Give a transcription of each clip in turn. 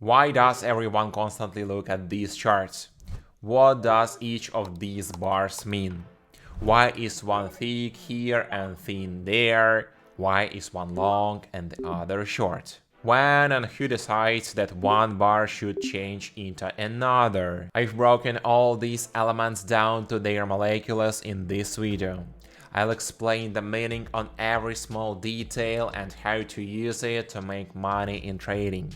Why does everyone constantly look at these charts? What does each of these bars mean? Why is one thick here and thin there? Why is one long and the other short? When and who decides that one bar should change into another? I've broken all these elements down to their molecules in this video. I'll explain the meaning on every small detail and how to use it to make money in trading.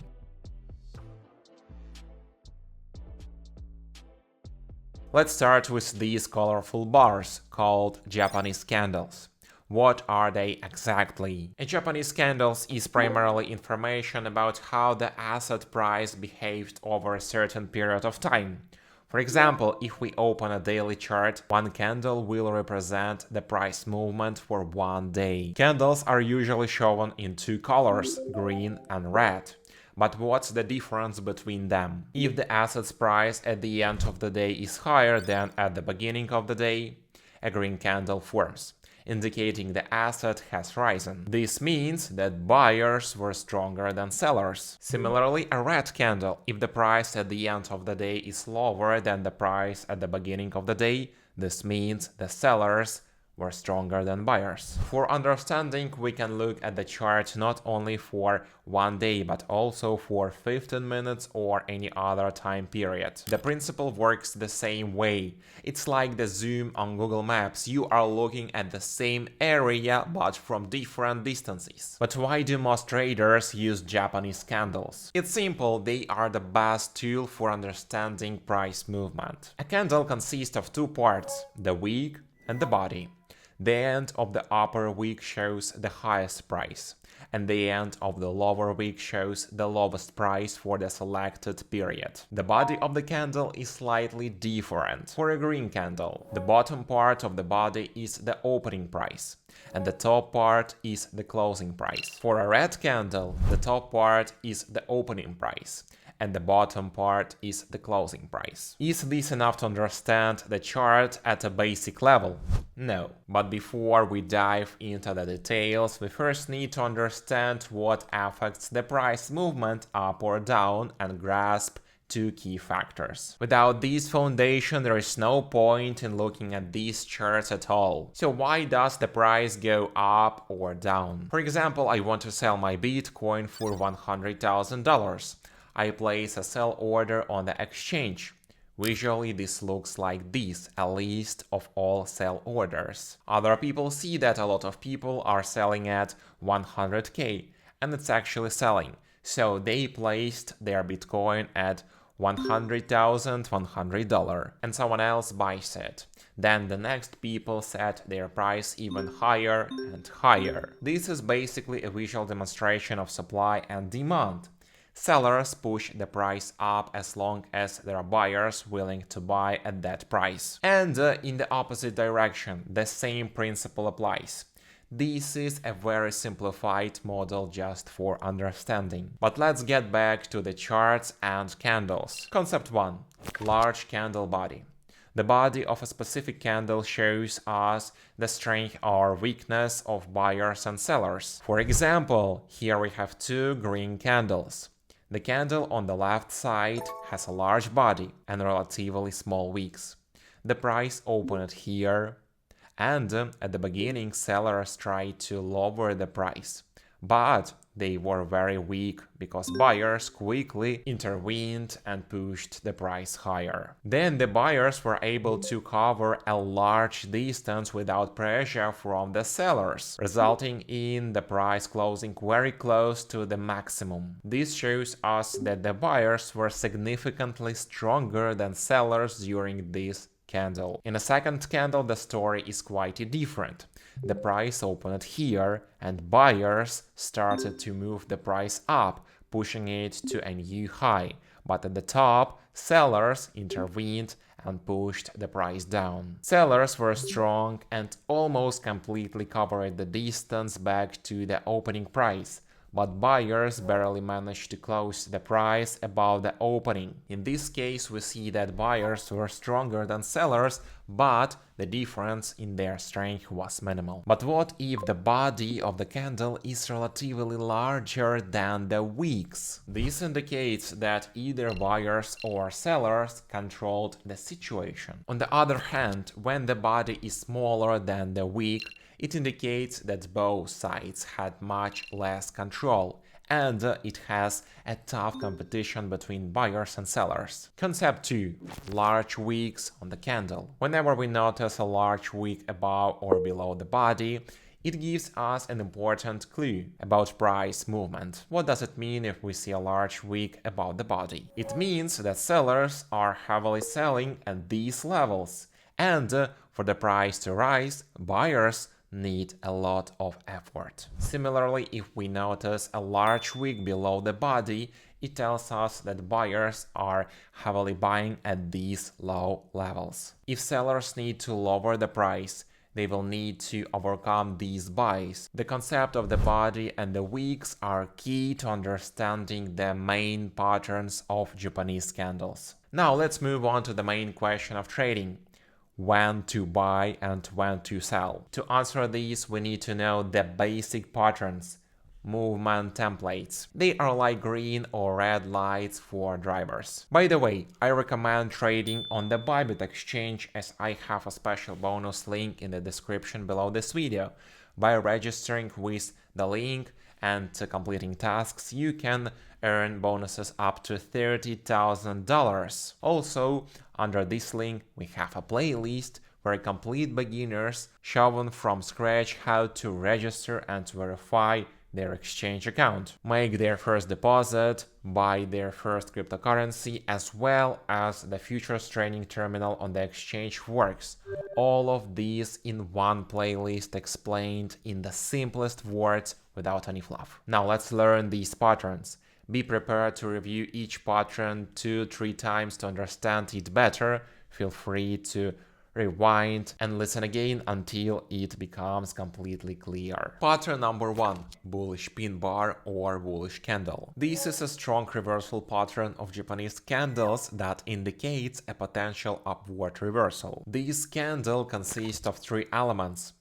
Let's start with these colorful bars, called Japanese candles. What are they exactly? A Japanese candles is primarily information about how the asset price behaved over a certain period of time. For example, if we open a daily chart, one candle will represent the price movement for one day. Candles are usually shown in two colors, green and red. But what's the difference between them? If the asset's price at the end of the day is higher than at the beginning of the day, a green candle forms, indicating the asset has risen. This means that buyers were stronger than sellers. Similarly, a red candle, if the price at the end of the day is lower than the price at the beginning of the day, this means the sellers were stronger than buyers. For understanding, we can look at the chart not only for one day, but also for 15 minutes or any other time period. The principle works the same way. It's like the zoom on Google Maps. You are looking at the same area, but from different distances. But why do most traders use Japanese candles? It's simple, they are the best tool for understanding price movement. A candle consists of two parts, the wick and the body. The end of the upper wick shows the highest price, and the end of the lower wick shows the lowest price for the selected period. The body of the candle is slightly different. For a green candle, the bottom part of the body is the opening price, and the top part is the closing price. For a red candle, the top part is the opening price, and the bottom part is the closing price. Is this enough to understand the chart at a basic level? No. But before we dive into the details, we first need to understand what affects the price movement up or down and grasp two key factors. Without this foundation, there is no point in looking at these charts at all. So why does the price go up or down? For example, I want to sell my Bitcoin for $100,000. I place a sell order on the exchange. Visually, this looks like this, a list of all sell orders. Other people see that a lot of people are selling at 100k, and it's actually selling. So they placed their Bitcoin at $100,100, and someone else buys it. Then the next people set their price even higher and higher. This is basically a visual demonstration of supply and demand. Sellers push the price up as long as there are buyers willing to buy at that price. And in the opposite direction, the same principle applies. This is a very simplified model just for understanding. But let's get back to the charts and candles. Concept 1. Large candle body. The body of a specific candle shows us the strength or weakness of buyers and sellers. For example, here we have two green candles. The candle on the left side has a large body and relatively small wicks. The price opened here, and at the beginning sellers tried to lower the price, but they were very weak because buyers quickly intervened and pushed the price higher. Then the buyers were able to cover a large distance without pressure from the sellers, resulting in the price closing very close to the maximum. This shows us that the buyers were significantly stronger than sellers during this candle. In a second candle, the story is quite different. The price opened here, and buyers started to move the price up, pushing it to a new high. But at the top, sellers intervened and pushed the price down. Sellers were strong and almost completely covered the distance back to the opening price, but buyers barely managed to close the price above the opening. In this case, we see that buyers were stronger than sellers, but the difference in their strength was minimal. But what if the body of the candle is relatively larger than the wicks? This indicates that either buyers or sellers controlled the situation. On the other hand, when the body is smaller than the wick, it indicates that both sides had much less control, and it has a tough competition between buyers and sellers. Concept 2. Large wicks on the candle. Whenever we notice a large wick above or below the body, it gives us an important clue about price movement. What does it mean if we see a large wick above the body? It means that sellers are heavily selling at these levels, and for the price to rise, buyers need a lot of effort. Similarly, if we notice a large wick below the body, it tells us that buyers are heavily buying at these low levels. If sellers need to lower the price, they will need to overcome these buys. The concept of the body and the wicks are key to understanding the main patterns of Japanese candles. Now let's move on to the main question of trading: when to buy and when to sell. To answer these, we need to know the basic patterns, movement templates. They are like green or red lights for drivers. By the way, I recommend trading on the Bybit exchange, as I have a special bonus link in the description below this video. By registering with the link and completing tasks, you can earn bonuses up to $30,000. Also, under this link, we have a playlist where complete beginners shown from scratch how to register and verify their exchange account, make their first deposit, buy their first cryptocurrency, as well as the futures trading terminal on the exchange works. All of these in one playlist explained in the simplest words without any fluff. Now let's learn these patterns. Be prepared to review each pattern 2-3 times to understand it better. Feel free to rewind and listen again until it becomes completely clear. Pattern number 1. Bullish pin bar or bullish candle. This is a strong reversal pattern of Japanese candles that indicates a potential upward reversal. This candle consists of 3 elements: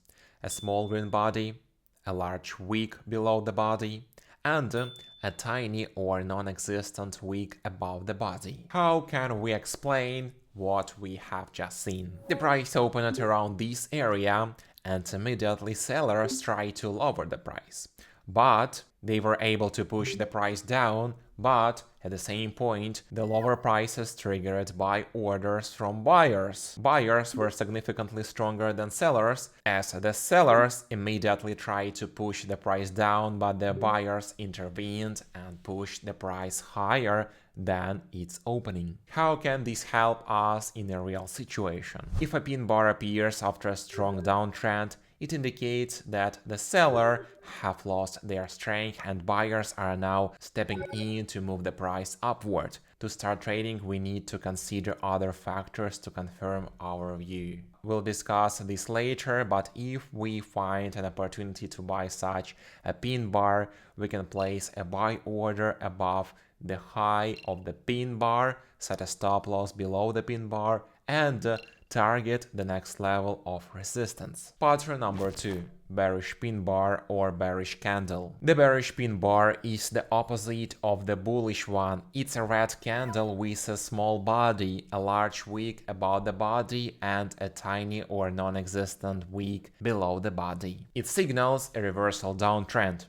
a small green body, a large wick below the body, and a tiny or non-existent wick above the body. How can we explain what we have just seen? The price opened at around this area, and immediately sellers tried to lower the price. But they were able to push the price down, but at the same point, the lower prices triggered by orders from buyers. Buyers were significantly stronger than sellers, as the sellers immediately tried to push the price down, but the buyers intervened and pushed the price higher than its opening. How can this help us in a real situation? If a pin bar appears after a strong downtrend, it indicates that the seller have lost their strength and buyers are now stepping in to move the price upward. To start trading, we need to consider other factors to confirm our view. We'll discuss this later, but if we find an opportunity to buy such a pin bar, we can place a buy order above the high of the pin bar, set a stop loss below the pin bar, and target the next level of resistance. Pattern number 2. Bearish pin bar or bearish candle. The bearish pin bar is the opposite of the bullish one. It's a red candle with a small body, a large wick above the body, and a tiny or non-existent wick below the body. It signals a reversal downtrend.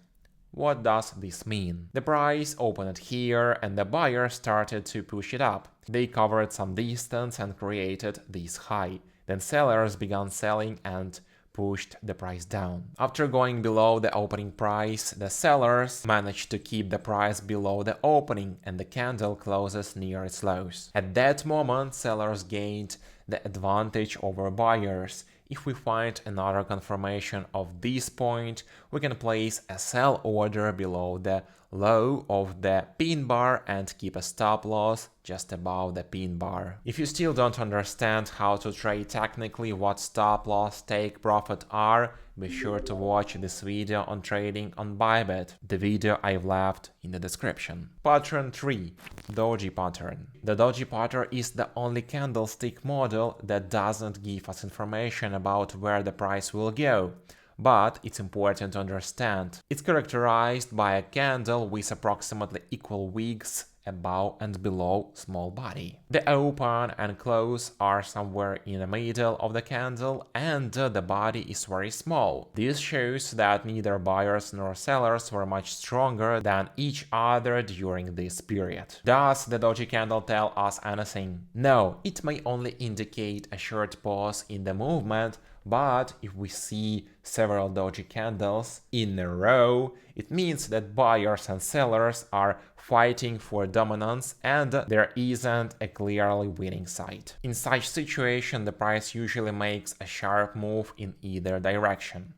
What does this mean? The price opened here and the buyer started to push it up. They covered some distance and created this high. Then sellers began selling and pushed the price down. After going below the opening price, the sellers managed to keep the price below the opening and the candle closes near its lows. At that moment, sellers gained the advantage over buyers. If we find another confirmation of this point, we can place a sell order below the low of the pin bar and keep a stop loss just above the pin bar. If you still don't understand how to trade technically what stop loss, take profit are, be sure to watch this video on trading on Bybit, the video I've left in the description. Pattern 3. Doji pattern. The Doji pattern is the only candlestick model that doesn't give us information about where the price will go. But it's important to understand. It's characterized by a candle with approximately equal wicks above and below small body. The open and close are somewhere in the middle of the candle and the body is very small. This shows that neither buyers nor sellers were much stronger than each other during this period. Does the Doji candle tell us anything? No, it may only indicate a short pause in the movement, but if we see several Doji candles in a row, it means that buyers and sellers are fighting for dominance and there isn't a clearly winning side. In such situation, the price usually makes a sharp move in either direction.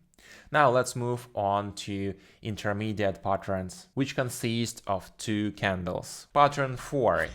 Now let's move on to intermediate patterns, which consist of two candles. Pattern 4.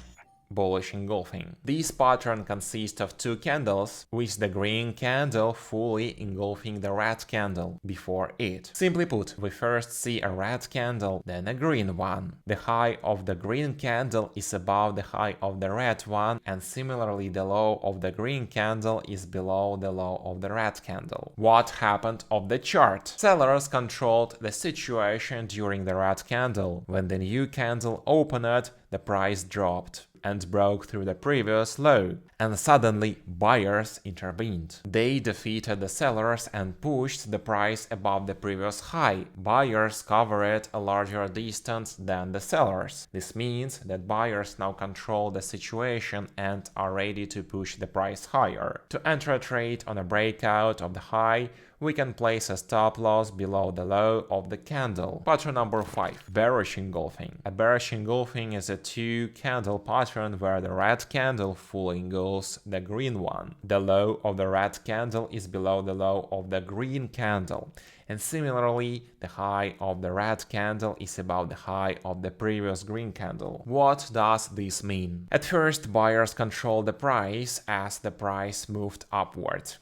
Bullish engulfing. This pattern consists of two candles, with the green candle fully engulfing the red candle before it. Simply put, we first see a red candle, then a green one. The high of the green candle is above the high of the red one, and similarly the low of the green candle is below the low of the red candle. What happened on the chart? Sellers controlled the situation during the red candle. When the new candle opened, the price dropped and broke through the previous low, and suddenly buyers intervened. They defeated the sellers and pushed the price above the previous high. Buyers covered a larger distance than the sellers. This means that buyers now control the situation and are ready to push the price higher. To enter a trade on a breakout of the high, we can place a stop loss below the low of the candle. Pattern number 5. Bearish engulfing. A bearish engulfing is a two-candle pattern where the red candle fully engulfs the green one. The low of the red candle is below the low of the green candle. And similarly, the high of the red candle is above the high of the previous green candle. What does this mean? At first, buyers controlled the price as the price moved upward.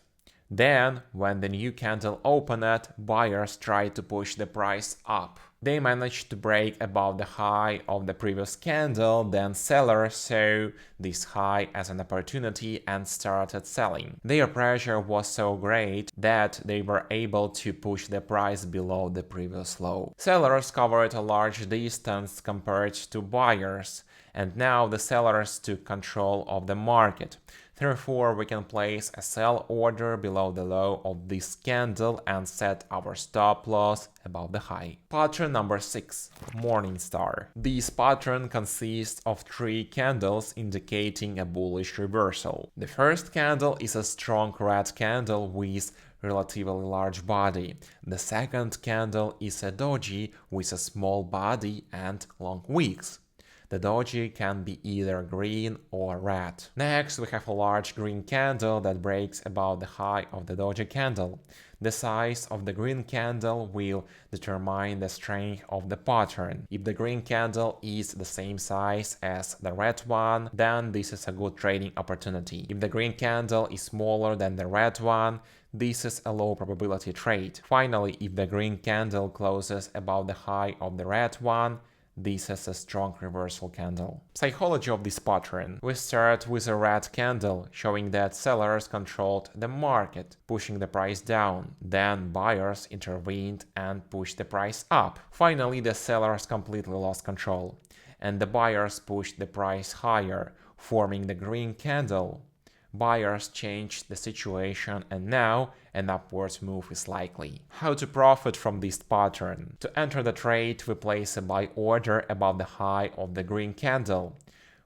Then, when the new candle opened, buyers tried to push the price up. They managed to break above the high of the previous candle, then sellers saw this high as an opportunity and started selling. Their pressure was so great that they were able to push the price below the previous low. Sellers covered a large distance compared to buyers, and now the sellers took control of the market. Therefore, we can place a sell order below the low of this candle and set our stop loss above the high. Pattern number 6. Morning star. This pattern consists of 3 candles indicating a bullish reversal. The first candle is a strong red candle with relatively large body. The second candle is a doji with a small body and long wicks. The doji can be either green or red. Next, we have a large green candle that breaks above the high of the doji candle. The size of the green candle will determine the strength of the pattern. If the green candle is the same size as the red one, then this is a good trading opportunity. If the green candle is smaller than the red one, this is a low probability trade. Finally, if the green candle closes above the high of the red one, this is a strong reversal candle. Psychology of this pattern. We start with a red candle, showing that sellers controlled the market, pushing the price down. Then buyers intervened and pushed the price up. Finally, the sellers completely lost control, and the buyers pushed the price higher, forming the green candle. Buyers changed the situation and now an upward move is likely. How to profit from this pattern? To enter the trade, we place a buy order above the high of the green candle.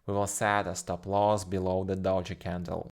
We will set a stop loss below the doji candle.